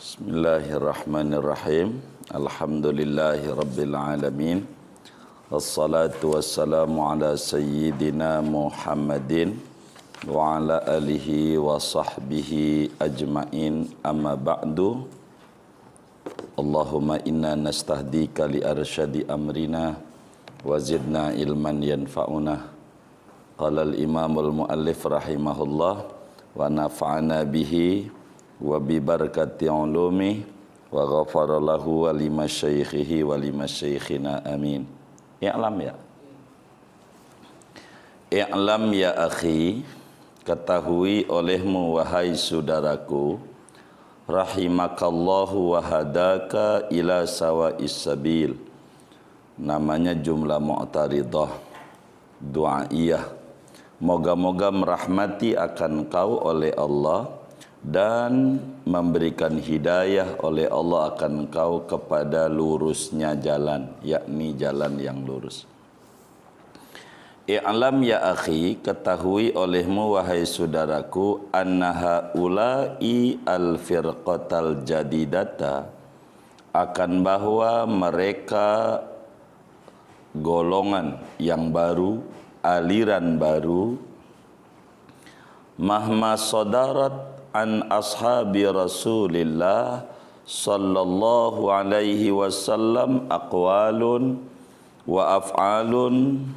Bismillahirrahmanirrahim. Alhamdulillahi rabbil alamin. Wassalatu wassalamu ala sayyidina Muhammadin wa ala alihi wa sahbihi ajma'in. Amma ba'du. Allahumma inna nastahdika li arsyadi amrina wa zidna ilman yanfa'una. Qala al-imamul muallif rahimahullah wa nafa'ana bihi wa bi barakati ulumi wa ghafara lahu wa limasyaikhihi wa limasyaikhina amin. I'lam ya akhi, ketahui olehmu wahai saudaraku, rahimakallahu wa hadaka ila sawa'is sabil. Namanya jumlah mu'taridah du'aiyah. Moga-moga merahmati akan kau oleh Allah dan memberikan hidayah oleh Allah akan engkau kepada lurusnya jalan, yakni jalan yang lurus. I'lam ya akhi, ketahui olehmu wahai saudaraku, annaha ulai al-firqatal jadidata, akan bahwa mereka golongan yang baru, aliran baru, mahma sadarat an ashabi Rasulillah sallallahu alaihi wasallam aqwalun wa af'alun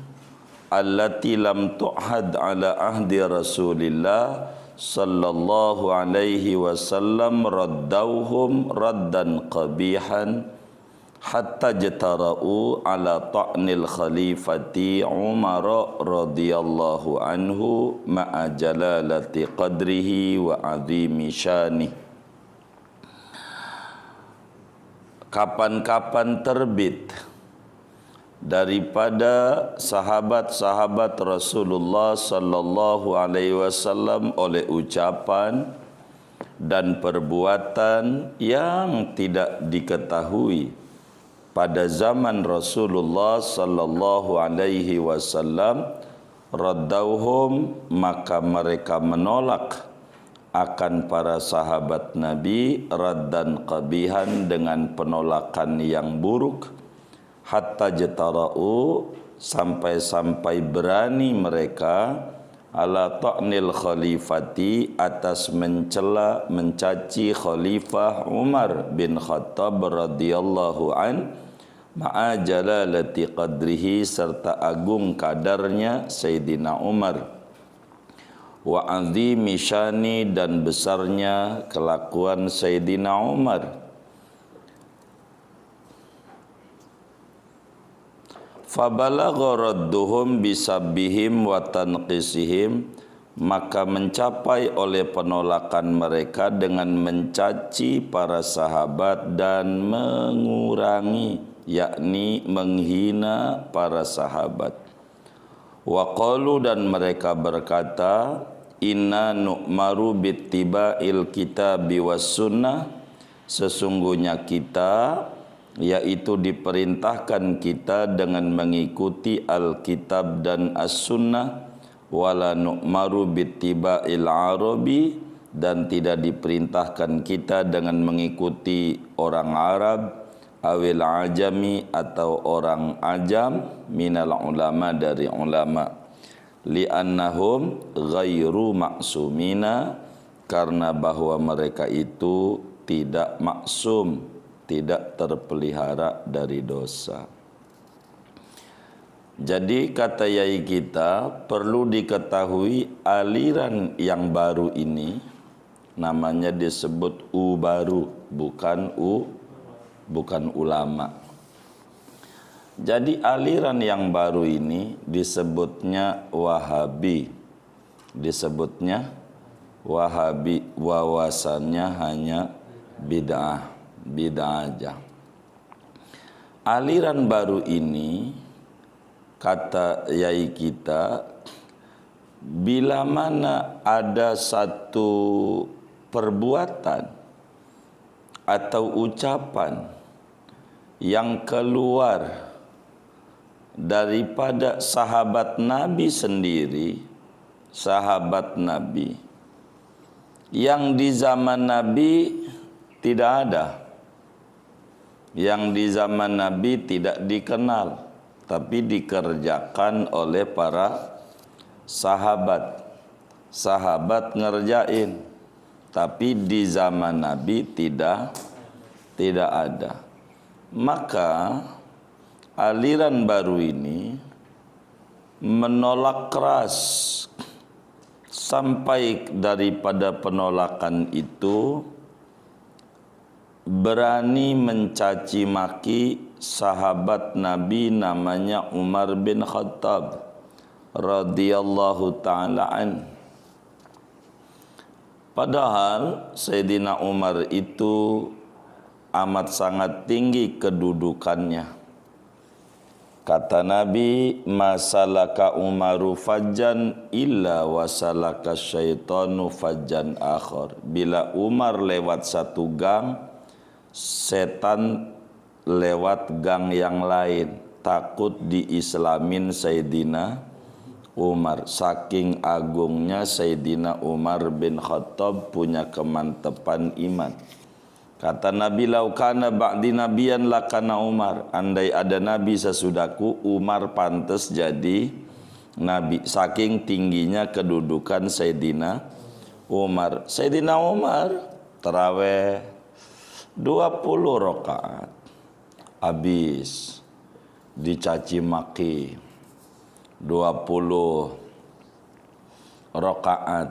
allati lam tu'had ala ahdi Rasulillah sallallahu alaihi wasallam raddauhum raddan qabihan hatta jatara'u ala ta'nil khalifati Umar radhiyallahu anhu ma'a jalalati qadrihi wa azimi syani. Kapan-kapan terbit daripada sahabat-sahabat Rasulullah sallallahu alaihi wasallam oleh ucapan dan perbuatan yang tidak diketahui pada zaman Rasulullah sallallahu alaihi wasallam, raddauhum, maka mereka menolak akan para sahabat Nabi raddan qabihan, dengan penolakan yang buruk, hatta jatara'u, sampai-sampai berani mereka ala ta'nil khalifati, atas mencela, mencaci Khalifah Umar bin Khattab radhiyallahu an, ma'a jalalati qadrihi, serta agung kadarnya Sayyidina Umar, wa azimi syani, dan besarnya kelakuan Sayyidina Umar. Fabalagha radduhum bisabbihim wa tanqisihim, maka mencapai oleh penolakan mereka dengan mencaci para sahabat dan mengurangi, yakni menghina para sahabat. Wa qalu, dan mereka berkata, inna nu'maru bittiba'il kitabi was sunnah, sesungguhnya kita, yaitu diperintahkan kita dengan mengikuti Alkitab dan As-Sunnah, wala nu'maru bittiba'il arabi, dan tidak diperintahkan kita dengan mengikuti orang Arab, awil ajami, atau orang ajam, minal ulama, dari ulama, li'annahum ghairu maksumina, karena bahwa mereka itu tidak maksum, tidak terpelihara dari dosa. Jadi kata yai kita, perlu diketahui aliran yang baru ini namanya disebut baru, bukan ulama. Jadi aliran yang baru ini disebutnya Wahabi. Wawasannya hanya bid'ah aja. Aliran baru ini, kata yai kita, bila mana ada satu perbuatan atau ucapan yang keluar daripada sahabat Nabi sendiri, sahabat Nabi yang di zaman Nabi tidak ada. Yang di zaman Nabi tidak dikenal, tapi dikerjakan oleh para sahabat. Sahabat ngerjain, tapi di zaman Nabi tidak ada. Maka aliran baru ini menolak keras, sampai daripada penolakan itu berani mencaci maki sahabat Nabi namanya Umar bin Khattab radhiyallahu taala an. Padahal Sayyidina Umar itu amat sangat tinggi kedudukannya. Kata Nabi, masalaka Umaru fajjan illa wasalaka syaitanu fajjan akhar. Bila Umar lewat satu gang, setan lewat gang yang lain. Takut diislamin Sayyidina Umar. Saking agungnya Sayyidina Umar bin Khattab punya kemantapan iman. Kata Nabi, laukana ba'di nabiyan lakana Umar. Andai ada Nabi sesudahku, Umar pantas jadi Nabi. Saking tingginya kedudukan Sayyidina Umar. Sayyidina Umar taraweh 20 rakaat. Habis dicaci maki 20 rakaat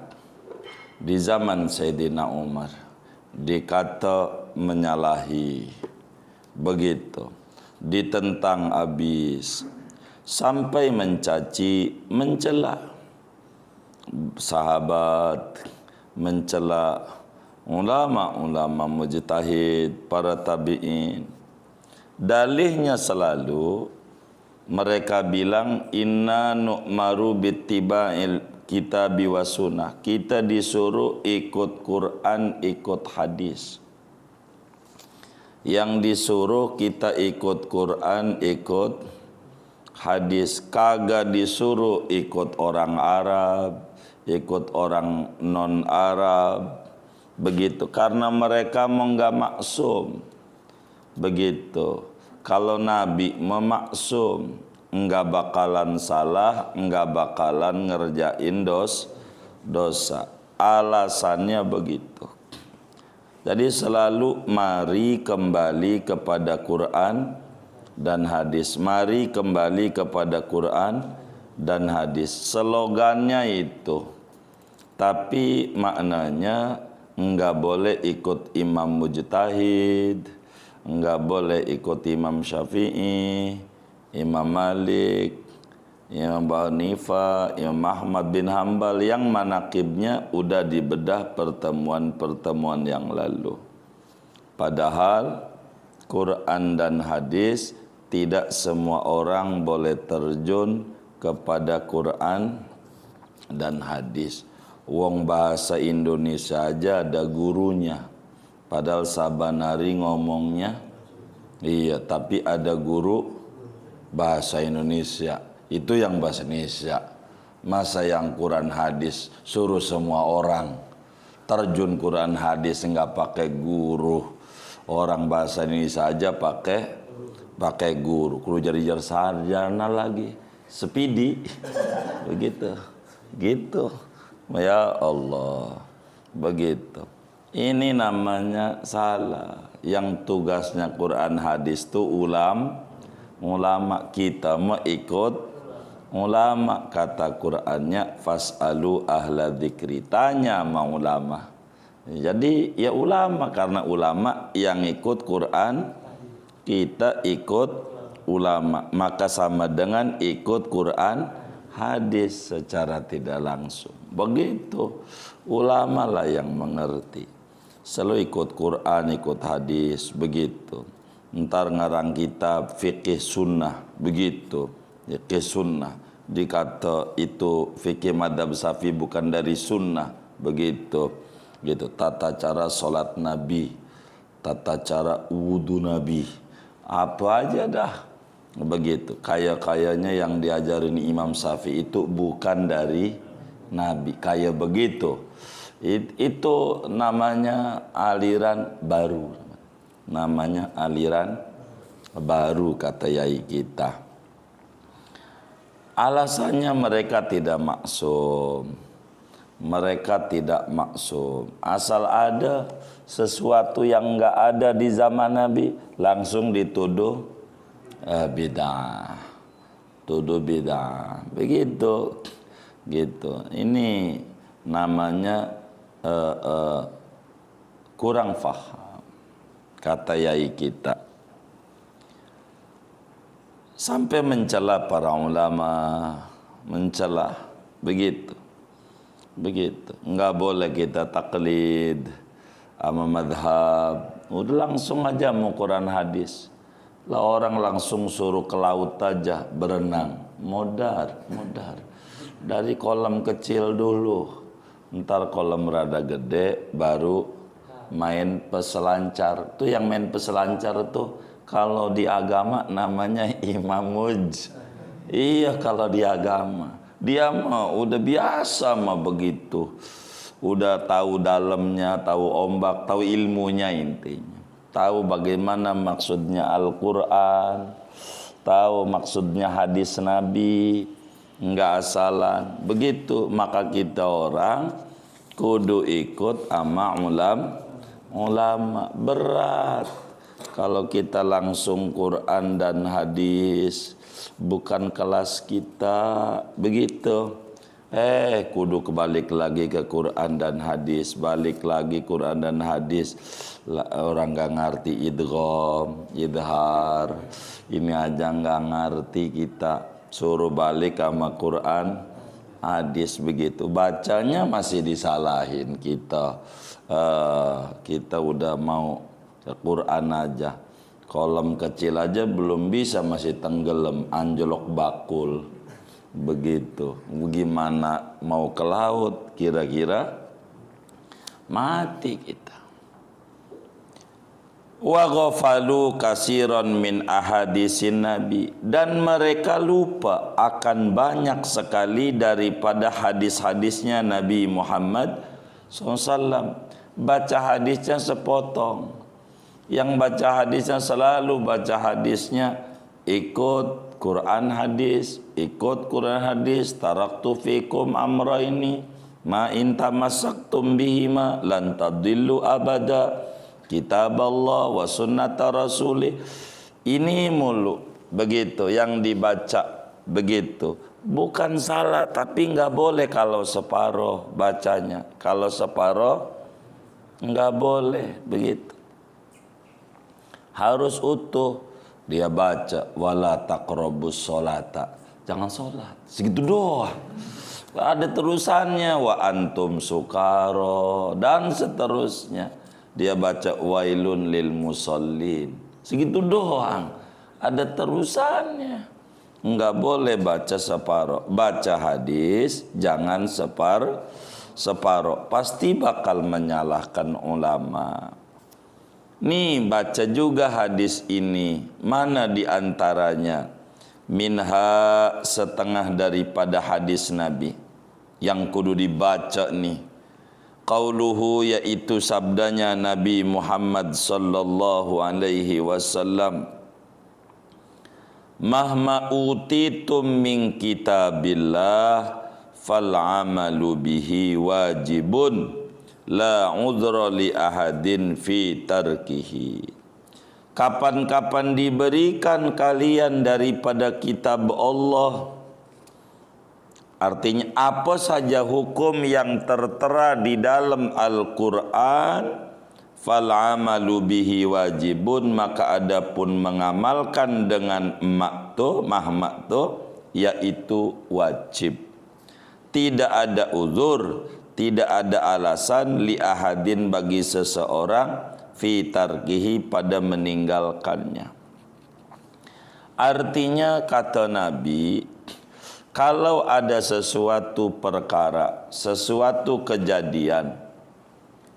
di zaman Sayyidina Umar. Dikata menyalahi, begitu, ditentang habis, sampai mencaci, mencela sahabat, mencela ulama-ulama mujtahid, para tabi'in. Dalihnya selalu mereka bilang inna nu'maru bittiba'il kitabi wa sunnah. Kita disuruh ikut Quran, ikut hadis. Yang disuruh kita ikut Quran, ikut hadis. Kagak disuruh ikut orang Arab, ikut orang non-Arab. Begitu. Karena mereka enggak maksum. Begitu. Kalau Nabi memaksum, enggak bakalan salah, enggak bakalan ngerjain dosa. Alasannya begitu. Jadi selalu mari kembali kepada Quran dan hadis. Mari kembali kepada Quran dan hadis. Slogannya itu. Tapi maknanya enggak boleh ikut imam mujtahid, enggak boleh ikut imam Syafi'i, Imam Malik, Imam Abu Hanifah, Imam Ahmad bin Hambal yang manakibnya udah dibedah pertemuan-pertemuan yang lalu. Padahal Quran dan hadis tidak semua orang boleh terjun kepada Quran dan hadis. Wong bahasa Indonesia aja ada gurunya. Padahal sabanari ngomongnya iya, tapi ada guru bahasa Indonesia, itu yang bahasa Indonesia. Masa yang Quran hadis suruh semua orang terjun Quran hadis enggak pakai guru. Orang bahasa Indonesia aja pakai guru. Kudu jadi sarjana lagi, sepidi. Begitu. Gitu. Ya Allah. Begitu. Ini namanya salah. Yang tugasnya Quran hadis itu ulama, kita mau ikut ulama. Kata Qur'annya fas'alu ahla dzikri, tanya sama ulama. Jadi ya ulama, karena ulama yang ikut Quran, kita ikut ulama, maka sama dengan ikut Quran hadis secara tidak langsung. Begitu, ulama lah yang mengerti. Selalu ikut Quran, ikut hadis, begitu. Ntar ngarang kitab fikih sunnah, begitu. Fikih sunnah, dikata itu fikih madhab syafi'i bukan dari sunnah, begitu. Gitu. Tata cara solat Nabi, tata cara wudu Nabi, apa aja dah, begitu. Kayaknya yang diajarin Imam Syafi'i itu bukan dari Nabi, kayak begitu. Itu namanya aliran baru. Namanya aliran baru kata yai kita. Alasannya mereka tidak maksum. Mereka tidak maksum. Asal ada sesuatu yang enggak ada di zaman Nabi, langsung dituduh bid'ah. Tuduh bid'ah. Begitu. Gitu. Ini namanya kurang faham. Kata yai kita. Sampai mencela para ulama, mencela, begitu, enggak boleh kita taklid sama madhab, udah langsung aja mau Quran hadis, lah orang langsung suruh ke laut aja berenang, modar, dari kolam kecil dulu, ntar kolam rada gede, baru main peselancar, tuh yang main peselancar tuh kalau di agama namanya imamuj. Iya kalau di agama. Dia mah udah biasa mah begitu. Udah tahu dalamnya, tahu ombak, tahu ilmunya intinya. Tahu bagaimana maksudnya Al-Quran. Tahu maksudnya hadis Nabi. Enggak asalan. Begitu maka kita orang kudu ikut sama ulama. Berat. Kalau kita langsung Quran dan hadis, bukan kelas kita, begitu. Kudu kebalik lagi ke Quran dan hadis, balik lagi Quran dan hadis. Orang gak ngerti idgham, idhar, ini aja gak ngerti kita. Suruh balik sama Quran, hadis begitu. Bacanya masih disalahin kita. Kita udah mau ke Quran aja, kolam kecil aja belum bisa, masih tenggelam, anjlok bakul, begitu. Bagaimana mau ke laut, kira-kira mati kita. Wa ghafalu kasiran min ahadisin nabi, dan mereka lupa akan banyak sekali daripada hadis-hadisnya Nabi Muhammad SAW. Baca hadisnya sepotong. Yang baca hadisnya selalu baca hadisnya ikut Quran hadis, ikut Quran hadis. Taraktu fikum amraini ma in tamassaktum bihima lan tadillu abada, kitab Allah wa sunnata rasulih. Ini mulu begitu yang dibaca begitu. Bukan salah, tapi nggak boleh kalau separoh bacanya. Kalau separoh nggak boleh begitu. Harus utuh dia baca, wala taqrabus sholata, jangan sholat segitu doang. Ada terusannya, wa antum sukaro, dan seterusnya. Dia baca wailun lil musallin, segitu doang. Ada terusannya. Enggak boleh baca separoh. Baca hadis jangan separoh. Pasti bakal menyalahkan ulama. Nih baca juga hadis ini. Mana di antaranya? Minha, setengah daripada hadis Nabi yang kudu dibaca nih. Qauluhu, yaitu sabdanya Nabi Muhammad sallallahu alaihi wasallam. Mahma utitum min kitabillah fal amalu bihi wajibun. La udhra li ahadin fi tarkihi. Kapan-kapan diberikan kalian daripada kitab Allah, artinya apa saja hukum yang tertera di dalam Al-Quran, fal amalu bihi wajibun, maka adapun mengamalkan dengan mahmaktuh yaitu wajib. Tidak ada uzur, tidak ada alasan li ahadin bagi seseorang fi tarkihi pada meninggalkannya. Artinya kata Nabi, kalau ada sesuatu perkara, sesuatu kejadian,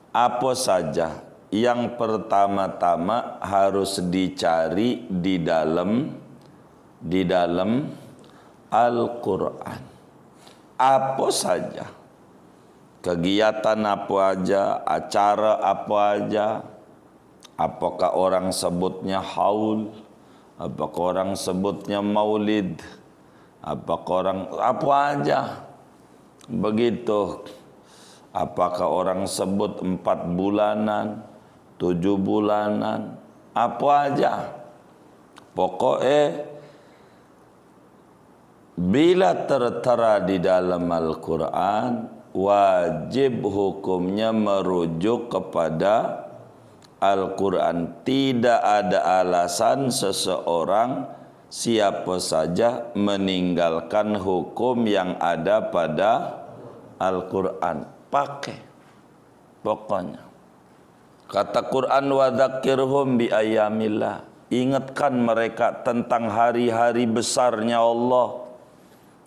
apa saja yang pertama-tama harus dicari di dalam Al-Quran. Apa saja kegiatan apa aja, acara apa aja, apakah orang sebutnya haul, apakah orang sebutnya maulid, apakah orang apa aja, begitu. Apakah orang sebut 4 bulanan, 7 bulanan, apa aja. Pokoknya bila tertera di dalam Al-Quran, wajib hukumnya merujuk kepada Al-Quran. Tidak ada alasan seseorang siapa saja meninggalkan hukum yang ada pada Al-Quran. Pakai pokoknya. Kata Quran, wa dzakirhum bi ayyamillah. Ingatkan mereka tentang hari-hari besarnya Allah,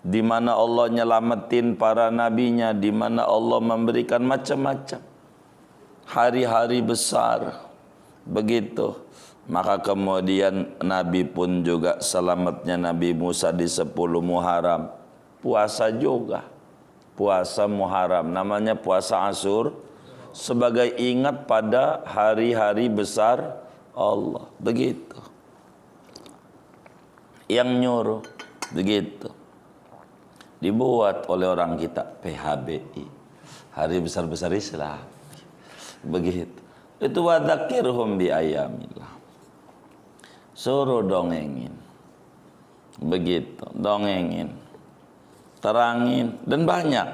di mana Allah nyelamatin para nabinya, di mana Allah memberikan macam-macam hari-hari besar. Begitu. Maka kemudian Nabi pun juga selamatnya Nabi Musa di 10 Muharram. Puasa juga. Puasa Muharram, namanya puasa Ashur, sebagai ingat pada hari-hari besar Allah. Begitu. Yang nyuruh, begitu. Dibuat oleh orang kita, PHBI, Hari Besar-Besar Islam. Begitu. Itu wa dzakirhum bi ayyamillah. Suruh dongengin. Begitu, dongengin. Terangin, dan banyak.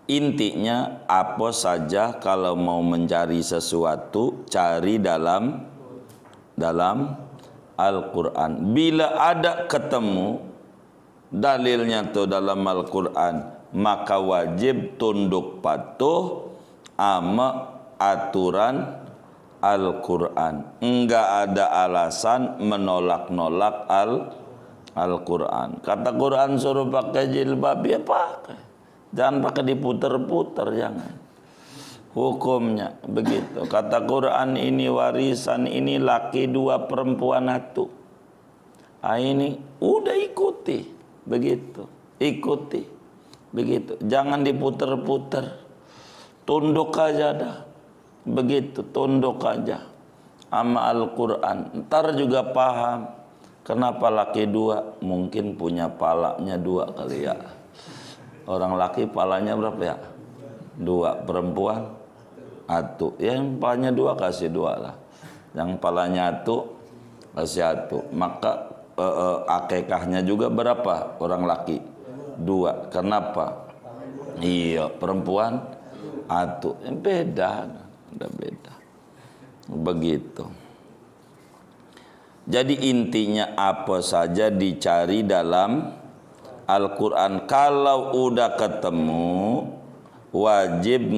Intinya apa saja kalau mau mencari sesuatu, cari dalam Al-Quran. Bila ada ketemu dalilnya tuh dalam Al-Quran, maka wajib tunduk patuh ama aturan Al-Quran. Enggak ada alasan menolak-nolak Al-Quran. Kata Quran suruh pakai jilbab, ya pakai. Jangan pakai diputer-puter, jangan. Hukumnya begitu. Kata Quran, ini warisan, ini laki 2 perempuan 1. Ini udah ikuti, begitu. Ikuti, begitu. Jangan diputer-puter. Tunduk aja dah. Begitu, tunduk aja sama Al-Quran. Ntar juga paham. Kenapa laki 2? Mungkin punya palanya 2 kali ya. Orang laki palanya berapa ya? 2. Perempuan 1. Yang palanya 2 kasih 2 lah. Yang palanya 1 kasih 1. Maka akikahnya juga berapa orang laki? 2. Kenapa? Iya, perempuan 1. Beda. Udah beda. Begitu. Jadi intinya apa saja dicari dalam Al-Quran. Kalau udah ketemu, wajib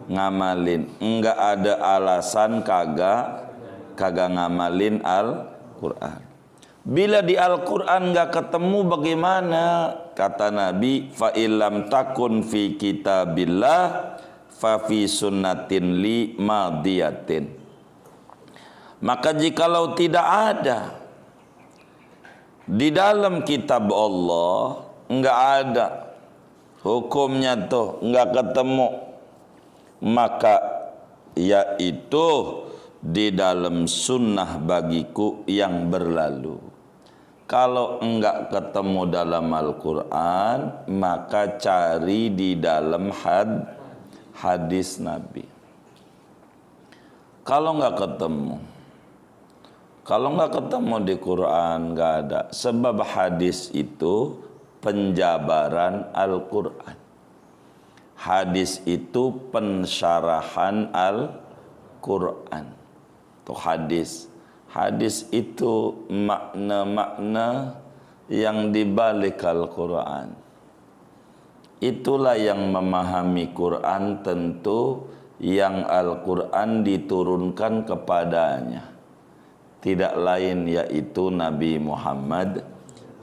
ngamalin. Enggak ada alasan kagak ngamalin Al-Quran. Bila di Al-Quran enggak ketemu bagaimana? Kata Nabi, fa illam takun fi kitabillah fa fi sunnatin li madiyatin. Maka jikalau tidak ada di dalam kitab Allah, enggak ada hukumnya tuh, enggak ketemu, maka yaitu di dalam sunnah bagiku yang berlalu. Kalau enggak ketemu dalam Al-Quran, maka cari di dalam hadis Nabi. Kalau enggak ketemu di Quran, enggak ada. Sebab hadis itu penjabaran Al-Quran. Hadis itu pensyarahan Al-Quran. Itu hadis. Hadis itu makna-makna yang dibalik Al-Quran. Itulah yang memahami Quran tentu yang Al-Quran diturunkan kepadanya. Tidak lain yaitu Nabi Muhammad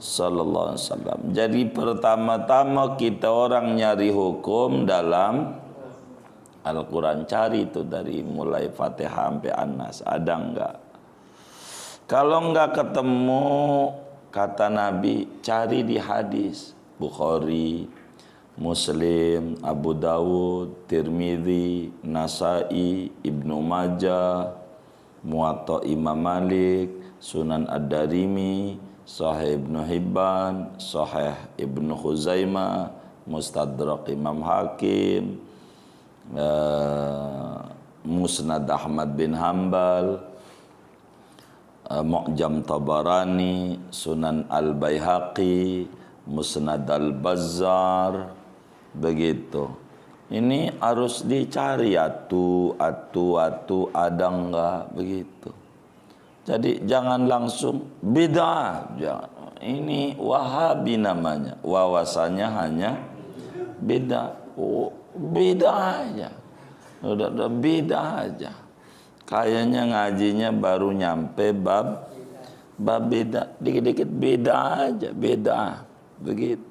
sallallahu alaihi wasallam. Jadi pertama-tama kita orang nyari hukum dalam Al-Quran, cari itu dari mulai Fatihah sampai An-Nas, ada enggak? Kalau enggak ketemu, kata Nabi, cari di hadis Bukhari, Muslim, Abu Dawud, Tirmidzi, Nasai, Ibnu Majah, Muwatta Imam Malik, Sunan Ad-Darimi, Sahih Ibnu Hibban, Sahih Ibnu Khuzaimah, Mustadrak Imam Hakim, Musnad Ahmad bin Hanbal, Mu'jam Tabarani, Sunan Al-Baihaqi, Musnad Al-Bazzar. Begitu. Ini harus dicari atu ada enggak begitu. Jadi jangan langsung bid'ah. Ini Wahabi namanya. Wawasannya hanya bid'ah. Oh, bid'ah aja. Udah bid'ah aja. Kayaknya ngajinya baru nyampe bab bid'ah. Dikit-dikit bid'ah aja, bid'ah. Begitu.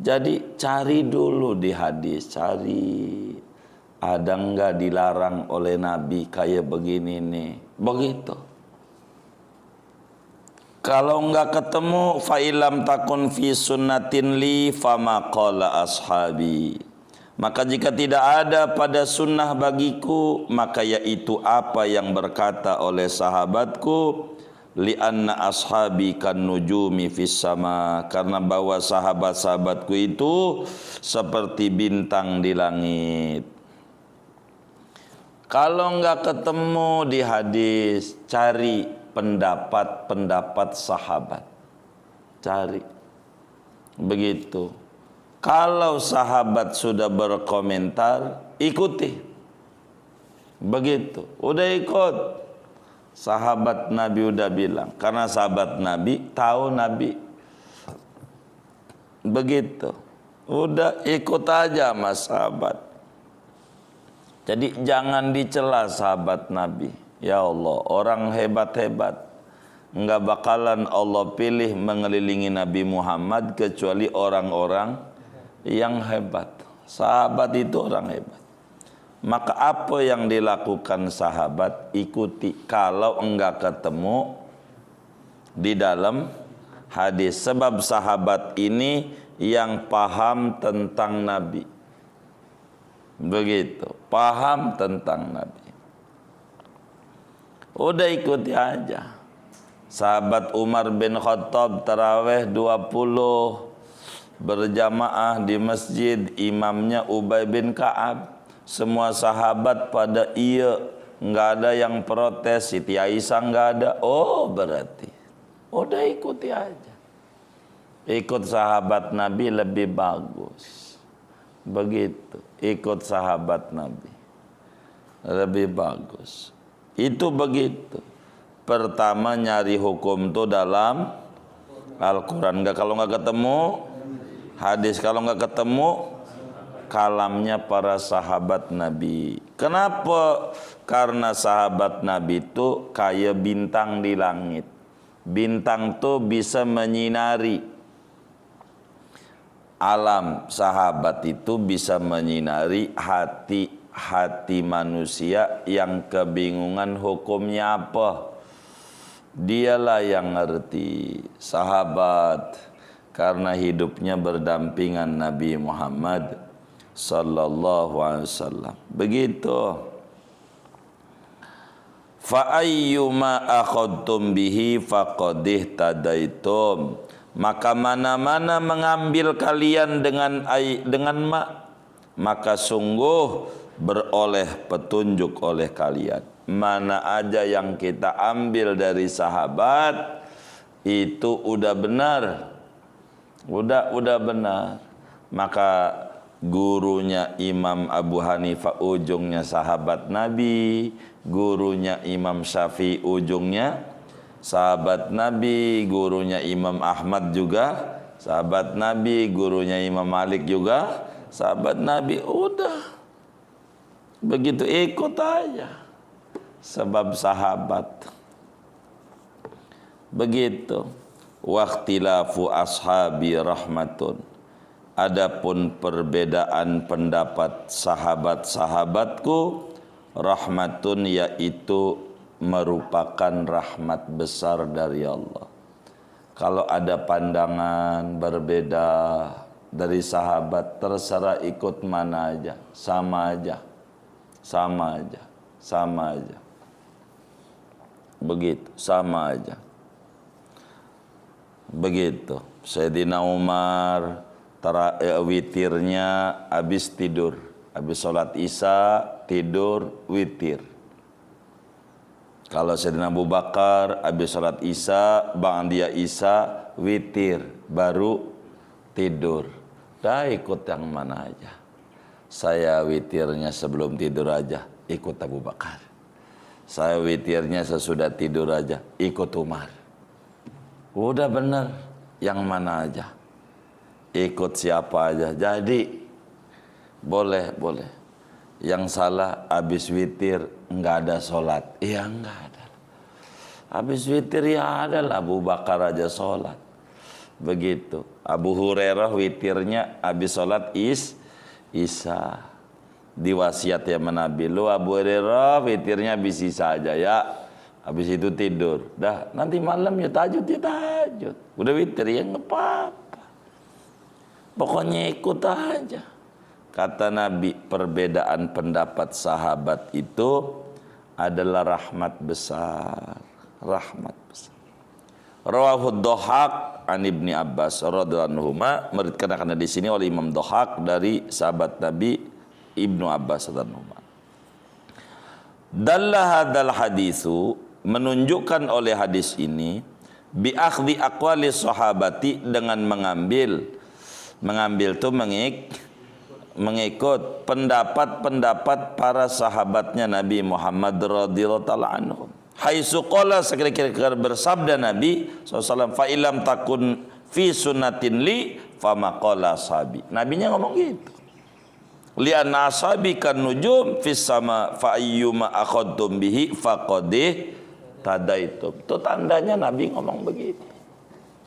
Jadi cari dulu di hadis, cari ada enggak dilarang oleh Nabi kayak begini nih. Begitu. Kalau enggak ketemu, fa ilam takun fi sunnatin li fama qala ashabi. Maka jika tidak ada pada sunnah bagiku, maka yaitu apa yang berkata oleh sahabatku, li'anna ashabi kan nujumi fis sama, karena bahwa sahabat-sahabatku itu seperti bintang di langit. Kalau enggak ketemu di hadis, cari pendapat-pendapat sahabat. Cari. Begitu. Kalau sahabat sudah berkomentar, ikuti. Begitu. Udah ikut. Sahabat Nabi udah bilang, karena sahabat Nabi tahu Nabi. Begitu. Udah ikut aja sama sahabat. Jadi jangan dicela sahabat Nabi. Ya Allah, orang hebat-hebat enggak bakalan Allah pilih mengelilingi Nabi Muhammad kecuali orang-orang yang hebat. Sahabat itu orang hebat. Maka apa yang dilakukan sahabat ikuti. Kalau enggak ketemu di dalam hadis, sebab sahabat ini yang paham tentang Nabi. Begitu, paham tentang Nabi. Udah ikuti aja. Sahabat Umar bin Khattab tarawih 20 berjamaah di masjid, imamnya Ubay bin Ka'ab. Semua sahabat pada iya, nggak ada yang protes. Siti Aisyah nggak ada. Oh, berarti udah ikuti aja. Ikut sahabat Nabi lebih bagus. Begitu. Ikut sahabat Nabi lebih bagus. Itu begitu. Pertama nyari hukum tuh dalam Al-Quran. Kalau nggak ketemu hadis, kalau nggak ketemu kalamnya para sahabat Nabi. Kenapa? Karena sahabat Nabi itu kayak bintang di langit. Bintang tuh bisa menyinari alam. Sahabat itu bisa menyinari hati manusia yang kebingungan hukumnya apa. Dialah yang ngerti. Sahabat karena hidupnya berdampingan Nabi Muhammad sallallahu alaihi wasallam. Begitu. Fa ayyuma akhadtum bihi faqad ihtadaitum. Maka mana-mana mengambil kalian dengan maka sungguh beroleh petunjuk oleh kalian. Mana aja yang kita ambil dari sahabat itu udah benar. Udah benar. Maka gurunya Imam Abu Hanifah ujungnya sahabat Nabi, gurunya Imam Syafi'i ujungnya sahabat Nabi, gurunya Imam Ahmad juga sahabat Nabi, gurunya Imam Malik juga sahabat Nabi. Udah begitu, ikut aja sebab sahabat. Begitu. Waqtilafu ashabi rahmatun. Adapun perbedaan pendapat sahabat-sahabatku rahmatun, yaitu merupakan rahmat besar dari Allah. Kalau ada pandangan berbeda dari sahabat, terserah ikut mana aja, sama aja, sama aja, sama aja. Begitu, sama aja. Begitu. Sayyidina Umar witirnya habis tidur, habis sholat isya tidur witir. Kalau Sayyidina Abu Bakar habis sholat isya, ba'da isya witir, baru tidur. Dah ikut yang mana aja. Saya witirnya sebelum tidur aja, ikut Abu Bakar. Saya witirnya sesudah tidur aja, ikut Umar. Udah bener, yang mana aja. Ikut siapa aja. Jadi boleh. Yang salah habis witir enggak ada sholat. Iya enggak ada. Habis witir ya ada lah, Abu Bakar aja sholat. Begitu. Abu Hurairah witirnya habis sholat isya. Diwasiat ya Nabi, lu Abu Hurairah witirnya habis isya aja ya. Habis itu tidur. Dah, nanti malam ya tahajud. Udah witir ya enggak apa-apa. Pokoknya ikut aja. Kata Nabi, perbedaan pendapat sahabat itu adalah rahmat besar. Rahmat besar. Rawahu Dhahak an Ibni Abbas radhiyallahu anhu, meriwayatkan di sini oleh Imam Dhahak dari sahabat Nabi Ibnu Abbas radhiyallahu anhu. Dalla hadzal hadisu, menunjukkan oleh hadis ini bi akhdhi aqwali sahabati, dengan mengambil tuh mengikut pendapat-pendapat para sahabatnya Nabi Muhammad radhiyallahu taala anhum. Haitsu qala, sekira-kira bersabda Nabi SAW, fa ilam takun fi sunnatin li fama qala sahabi. Nabinya ngomong gitu. Li anna ashabi kan nujum fis sama fa ayyuma akhadtum bihi faqadih tadaitum. Itu tandanya Nabi ngomong begitu.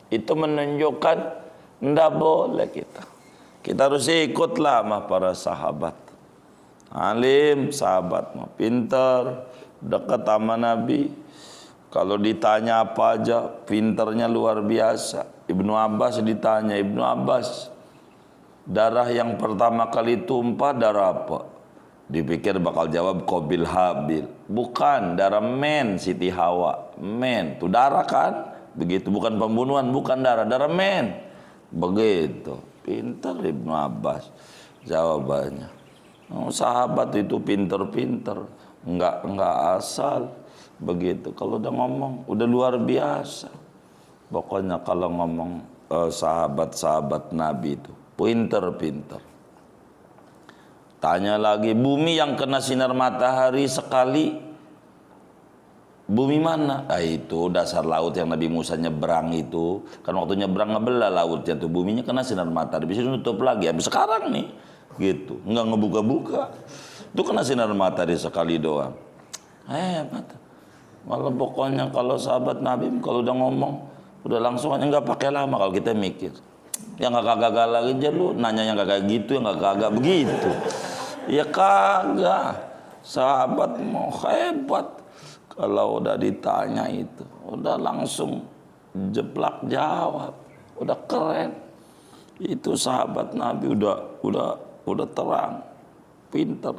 Itu menunjukkan ndak boleh kita harus ikutlah sama para sahabat. Alim, sahabat mah pintar, dekat sama Nabi. Kalau ditanya apa aja, pintarnya luar biasa. Ibnu Abbas ditanya, Ibnu Abbas, darah yang pertama kali tumpah darah apa? Dipikir bakal jawab Qabil Habil. Bukan, darah men Siti Hawa. Men, itu darah kan? Begitu, bukan pembunuhan, bukan darah men. Begitu. Pintar Ibnu Abbas jawabannya. Oh, sahabat itu pintar-pintar, enggak asal begitu. Kalau udah ngomong udah luar biasa. Pokoknya kalau ngomong sahabat-sahabat Nabi itu pintar-pintar. Tanya lagi, bumi yang kena sinar matahari sekali, bumi mana? Itu dasar laut yang Nabi Musa nyebrang itu. Kan waktu nyebrang ngebelah lautnya tuh, buminya kena sinar matahari, bisa nutup lagi. Habis sekarang nih, gitu. Enggak ngebuka-buka. Itu kena sinar matahari sekali doang. Hebat. Malah pokoknya kalau sahabat Nabi kalau udah ngomong, udah langsung aja, enggak pakai lama kalau kita mikir. Yang kagak lagi aja lu nanya yang kagak gitu, yang kagak begitu. Ya kagak. Sahabat mau hebat. Kalau udah ditanya itu, udah langsung jeplak jawab, udah keren. Itu sahabat Nabi udah terang, pinter.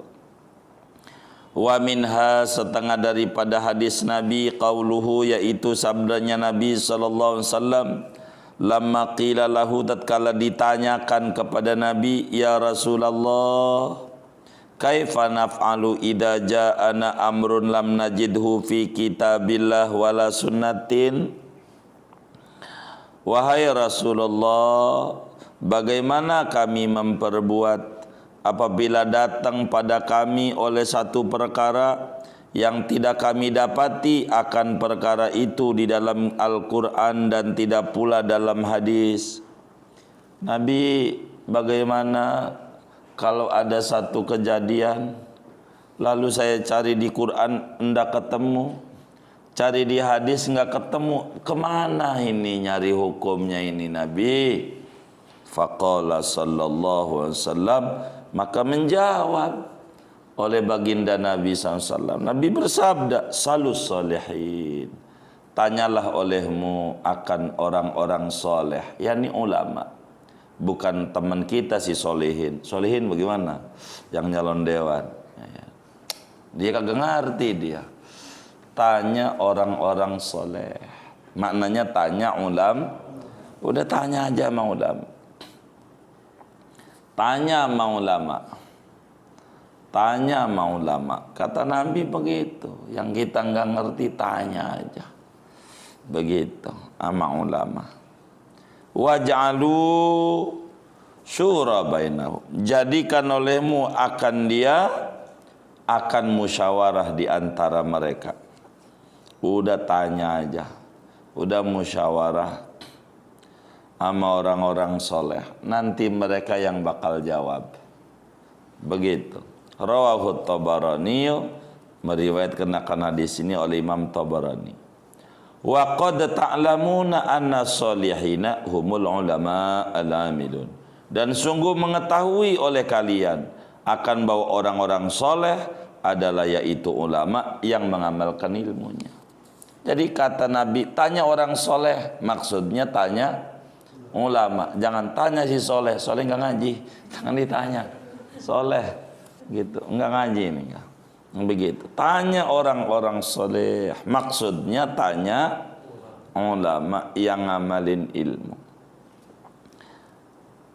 Wa minha, setengah daripada hadis Nabi, qauluhu, yaitu sabdanya Nabi sallallahu alaihi wasallam, lamma qila lahu, tatkala ditanyakan kepada Nabi, ya Rasulullah, kaifa naf'alu idza ja'ana amrun lam najidhu fi kitabillah wala sunnatin. Wahai Rasulullah, bagaimana kami memperbuat apabila datang pada kami oleh satu perkara yang tidak kami dapati akan perkara itu di dalam Al-Quran dan tidak pula dalam hadis. Nabi, bagaimana kalau ada satu kejadian lalu saya cari di Quran enggak ketemu, cari di hadis enggak ketemu, kemana ini nyari hukumnya ini Nabi? Faqala sallallahu alaihi wasallam, maka menjawab oleh baginda Nabi SAW, Nabi bersabda, salus salihin, tanyalah olehmu akan orang-orang soleh, yakni ulama. Bukan teman kita si Solihin. Solihin bagaimana? Yang nyalon dewan. Dia kagak ngerti dia. Tanya orang-orang soleh. Maknanya tanya ulama. Udah tanya aja sama ulama. Tanya sama ulama. Tanya sama ulama. Kata Nabi begitu. Yang kita nggak ngerti tanya aja. Begitu sama ulama. Waj'alu syura bainahum. Jadikan olehmu akan dia akan musyawarah di antara mereka. Udah tanya aja. Udah musyawarah sama orang-orang soleh. Nanti mereka yang bakal jawab. Begitu. Rawahu Tabarani, meriwayatkan akan hadis ini oleh Imam Tabarani. Wa qad ta'lamuna anna salihina humul ulama al-amilun. Dan sungguh mengetahui oleh kalian akan bahwa orang-orang soleh adalah yaitu ulama yang mengamalkan ilmunya. Jadi kata Nabi, tanya orang soleh, maksudnya tanya ulama. Jangan tanya si soleh, soleh nggak ngaji, jangan ditanya. Soleh gitu, nggak ngaji ini enggak. Begitu. Tanya orang-orang soleh, maksudnya tanya ulama yang ngamalin ilmu.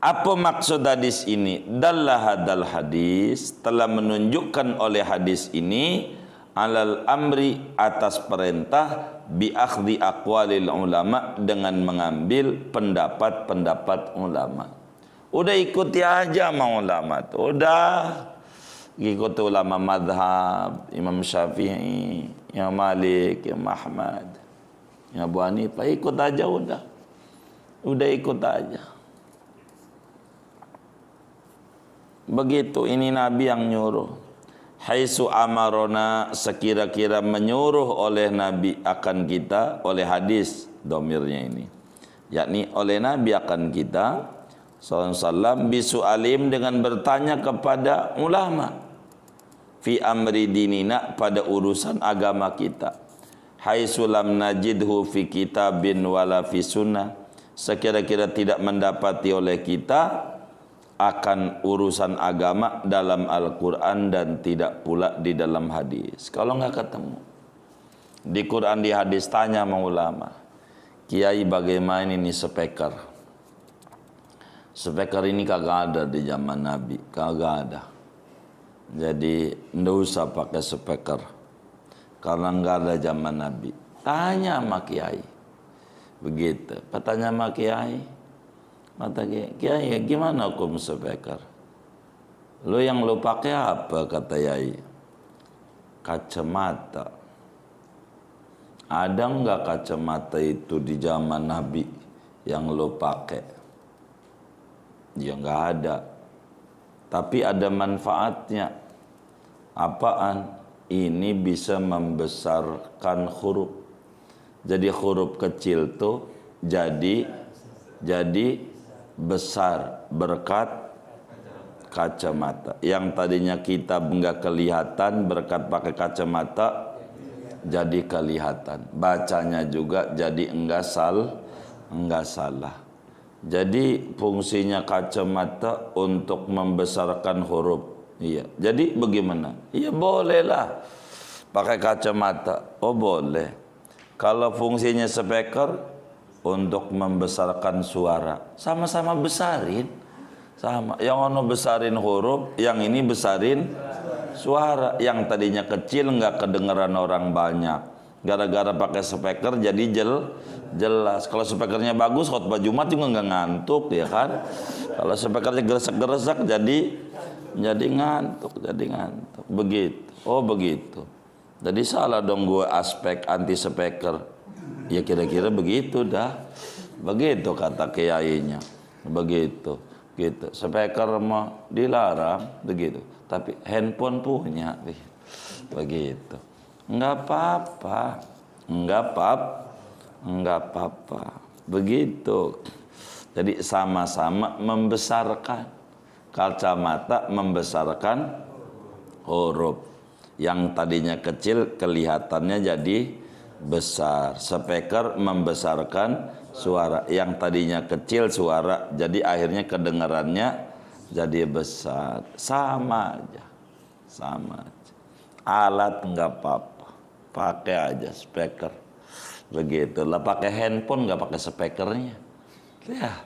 Apa maksud hadis ini? Dallah hadal hadis, telah menunjukkan oleh hadis ini alal amri, atas perintah bi akhdhi aqwalil ulama, dengan mengambil pendapat-pendapat ulama. Udah ikuti aja sama ulama tuh. Udah ikut ulama madhab, Imam Syafi'i, Imam Malik, Imam Ahmad, Imam Abu Hanifah, ikut aja udah. Udah ikut aja. Begitu, ini Nabi yang nyuruh. Haitsu amarona, sekira-kira menyuruh oleh Nabi akan kita, oleh hadis domirnya ini, yakni oleh Nabi akan kita SAW, bisu alim, dengan bertanya kepada ulama, fi amri dinina, pada urusan agama kita. Haitsu lam najidhu fi kitabin wala fi sunnah, sekira-kira tidak mendapati oleh kita akan urusan agama dalam Al-Quran dan tidak pula di dalam hadis. Kalau nggak ketemu di Quran, di hadis, tanya sama ulama. Kiai bagaimana ini speaker? Speaker ini kagak ada di zaman Nabi, kagak ada. Jadi nggak usah pakai speaker karena nggak ada zaman Nabi. Tanya sama kiai. Begitu. Tanya sama kiai. Kata kiai, gimana hukum speaker? Lo yang lo pakai apa? Kata kiai. Kacamata. Ada nggak kacamata itu di zaman Nabi yang lo pakai? Ya nggak ada. Tapi ada manfaatnya. Apaan? Ini bisa membesarkan huruf. Jadi huruf kecil tuh jadi besar berkat kacamata. Yang tadinya kita nggak kelihatan, berkat pakai kacamata jadi kelihatan. Bacanya juga jadi enggak salah. Jadi fungsinya kacamata untuk membesarkan huruf. Iya. Jadi bagaimana? Iya bolehlah pakai kacamata. Oh boleh. Kalau fungsinya speaker untuk membesarkan suara, sama-sama besarin. Sama. Yang ono besarin huruf, yang ini besarin suara. Yang tadinya kecil nggak kedengeran orang banyak. Gara-gara pakai speaker jadi jelas. Kalau speakernya bagus, khotbah Jumat juga nggak ngantuk, ya kan? Kalau speakernya geresak-geresak jadi ngantuk. Begitu. Oh begitu. Jadi salah dong gue aspek anti speaker. Ya kira-kira begitu dah. Begitu kata kiainya. Begitu. Gitu. Speaker mah dilarang begitu. Tapi handphone punya. Begitu. Enggak apa-apa. Begitu. Jadi sama-sama membesarkan. Kacamata membesarkan huruf. Yang tadinya kecil kelihatannya jadi besar. Speaker membesarkan suara. Yang tadinya kecil suara, jadi akhirnya kedengarannya jadi besar. Sama aja. Sama aja. Alat nggak apa-apa. Pakai aja speaker. Begitulah, pakai handphone nggak pakai speakernya. Ya.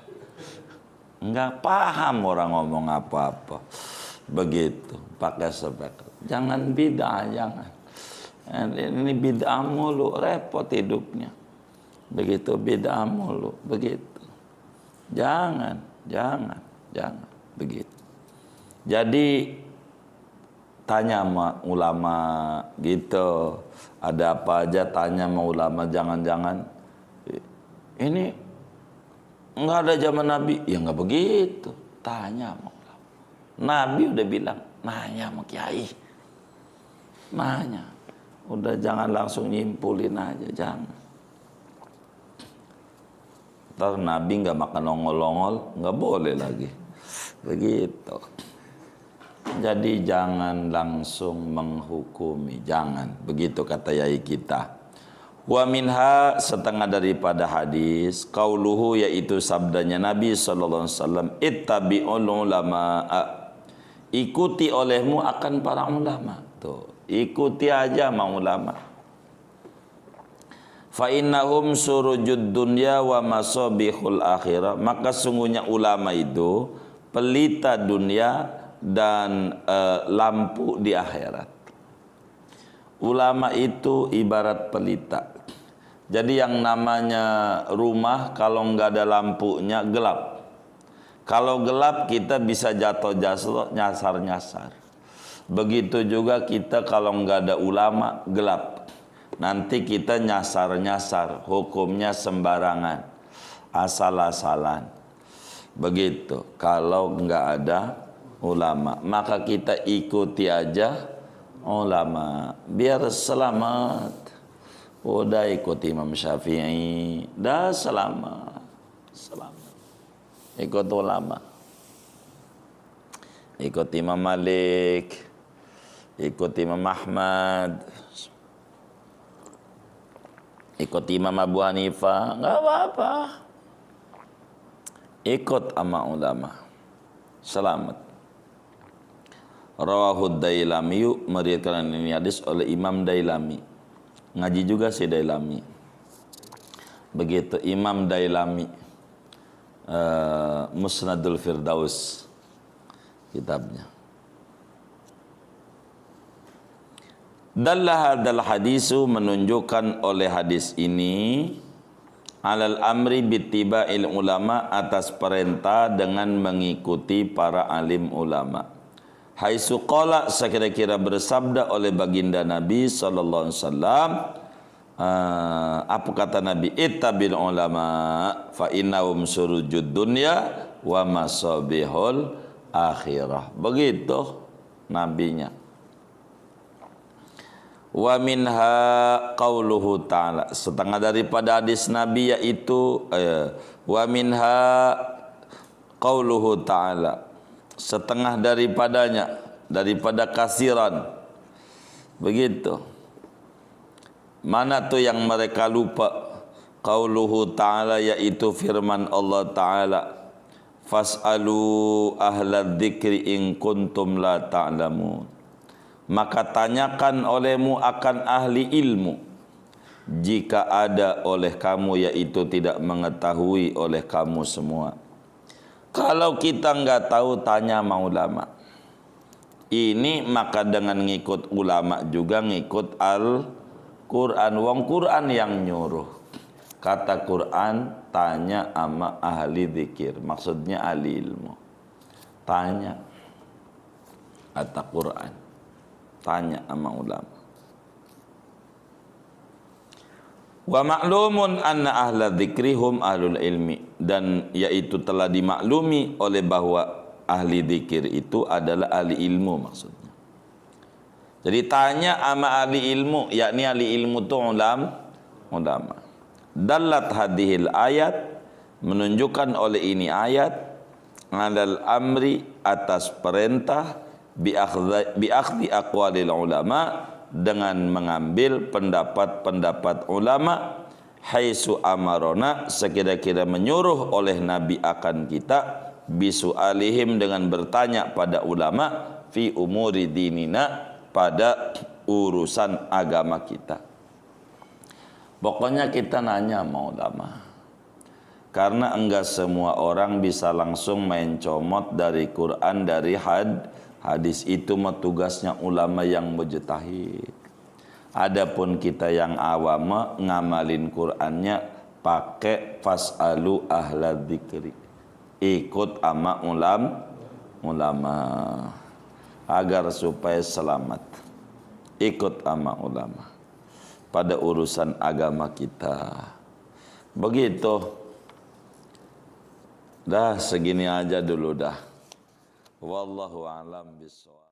Nggak paham orang ngomong apa-apa. Begitu, pakai speaker. Jangan bid'ah, jangan. Ini bid'ah mulu, repot hidupnya. Begitu bid'ah mulu, begitu. Jangan. Begitu. Jadi tanya sama ulama gitu. Ada apa aja tanya sama ulama, jangan-jangan ini enggak ada zaman Nabi. Ya enggak begitu. Tanya sama ulama. Nabi udah bilang, nanya sama kiai. Nanya. Udah jangan langsung nyimpulin aja, jangan. Ntar Nabi nggak makan ongol-ongol, nggak boleh lagi. Begitu. Jadi jangan langsung menghukumi, jangan. Begitu kata yai kita. Wa minha, setengah daripada hadis, qauluhu, yaitu sabdanya Nabi sallallahu alaihi wasallam, ittabi'ul ulama, ikuti olehmu akan para ulama. Tuh, ikuti aja sama ulama. Fa innahum surujud dunya wa masabihul akhirah, maka sungguhnya ulama itu pelita dunia dan lampu di akhirat. Ulama itu ibarat pelita. Jadi yang namanya rumah kalau nggak ada lampunya gelap. Kalau gelap kita bisa jatuh-jatuh, nyasar-nyasar. Begitu juga kita kalau nggak ada ulama gelap. Nanti kita nyasar-nyasar, hukumnya sembarangan, asal-asalan. Begitu. Kalau nggak ada ulama, maka kita ikuti aja ulama biar selamat. Udah ikut Imam Syafi'i, dah selamat. Ikut ulama, ikut Imam Malik, ikut Imam Ahmad, ikut Imam Abu Hanifah, nggak apa-apa. Ikut sama ulama, selamat. Rawahud Dailami, meriwayatkan ini hadis oleh Imam Dailami. Ngaji juga si Dailami. Begitu Imam Dailami, Musnadul Firdaus kitabnya. Dalla hadzal hadisu, menunjukkan oleh hadis ini alal amri bittiba'il ulama, atas perintah dengan mengikuti para alim ulama. Haitsu qala, sekira-kira bersabda oleh baginda Nabi sallallahu alaihi wasallam, apa kata Nabi? Ittabil ulama fa innahum surujud dunya wa masabihul akhirah. Begitu nabinya. Wa minha qauluhu ta'ala, setengah daripada hadis Nabi yaitu wa minha qauluhu ta'ala, setengah daripadanya, daripada kasiran. Begitu. Mana tuh yang mereka lupa? Qauluhu ta'ala, yaitu firman Allah Ta'ala, fas'alu ahlad dzikri in kuntum la ta'lamun. Maka tanyakan olehmu akan ahli ilmu jika ada oleh kamu, yaitu tidak mengetahui oleh kamu semua. Kalau kita nggak tahu, tanya sama ulama. Ini maka dengan ngikut ulama juga ngikut Al-Quran. Wong Quran yang nyuruh. Kata Quran, tanya sama ahli zikir. Maksudnya ahli ilmu. Tanya. Kata Quran, tanya sama ulama. Wa ma'lumun anna ahla dzikri hum ahlul ilmi, dan yaitu telah dimaklumi oleh bahwa ahli dzikir itu adalah ahli ilmu maksudnya. Jadi tanya sama ahli ilmu, yakni ahli ilmu itu ulama. Dallat hadhil ayat, menunjukkan oleh ini ayat, alal amri, atas perintah bi akhdhi aqwalil ulama, dengan mengambil pendapat-pendapat ulama, haitsu amarona, sekira-kira menyuruh oleh Nabi akan kita, bisu'alihim, dengan bertanya pada ulama, fi umuri dinina, pada urusan agama kita. Pokoknya kita nanya sama ulama, karena enggak semua orang bisa langsung main comot dari Quran, dari hadis. Itu mah tugasnya ulama yang mujtahid. Adapun kita yang awam ngamalin Qur'annya pakai fasalu ahla dzikri, ikut ama ulama agar supaya selamat. Ikut ama ulama pada urusan agama kita. Begitu. Dah segini aja dulu dah. Wallahu a'lam bishawab.